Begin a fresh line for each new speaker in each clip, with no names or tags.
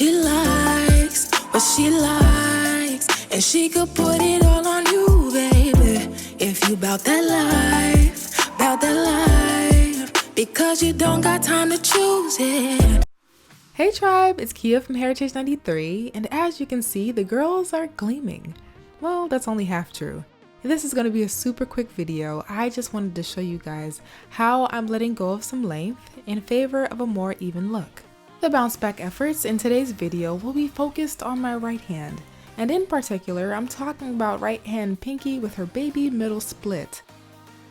she likes, what she likes, and she could put it all on you, baby. If you bout that life, because you don't got time to choose it.
Hey tribe, it's Kia from Heritage 93, and as you can see, the girls are gleaming. Well, that's only half true. This is going to be a super quick video. I just wanted to show you guys how I'm letting go of some length in favor of a more even look. The bounce back efforts in today's video will be focused on my right hand, and in particular, I'm talking about right hand Pinky with her baby middle split.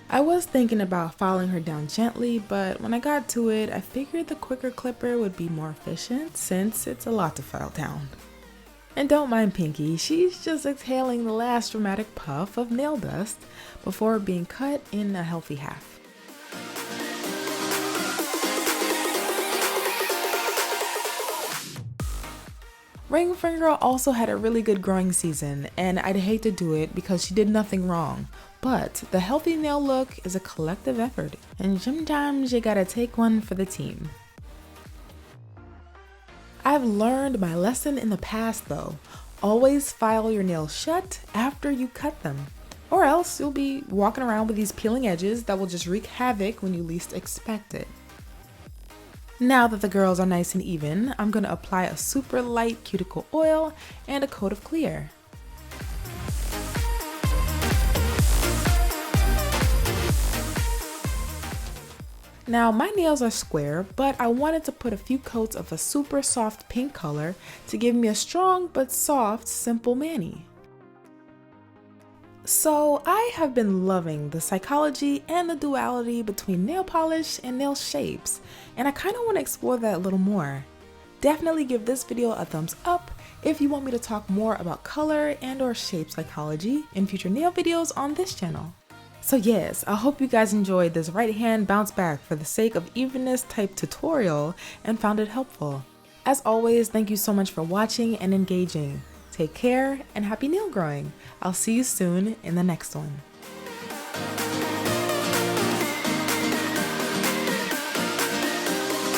I was thinking about filing her down gently, but when I got to it, I figured the quicker clipper would be more efficient since it's a lot to file down. And don't mind Pinky, she's just exhaling the last dramatic puff of nail dust before being cut in a healthy half. Ring Finger also had a really good growing season, and I'd hate to do it because she did nothing wrong. But the healthy nail look is a collective effort, and sometimes you gotta take one for the team. I've learned my lesson in the past though. Always file your nails shut after you cut them, or else you'll be walking around with these peeling edges that will just wreak havoc when you least expect it. Now that the girls are nice and even, I'm gonna apply a super light cuticle oil and a coat of clear. Now my nails are square, but I wanted to put a few coats of a super soft pink color to give me a strong but soft, simple mani. So I have been loving the psychology and the duality between nail polish and nail shapes, and I kind of want to explore that a little more. Definitely give this video a thumbs up if you want me to talk more about color and or shape psychology in future nail videos on this channel. So yes, I hope you guys enjoyed this right hand bounce back for the sake of evenness type tutorial and found it helpful. As always, thank you so much for watching and engaging. Take care and happy nail growing. I'll see you soon in the next one.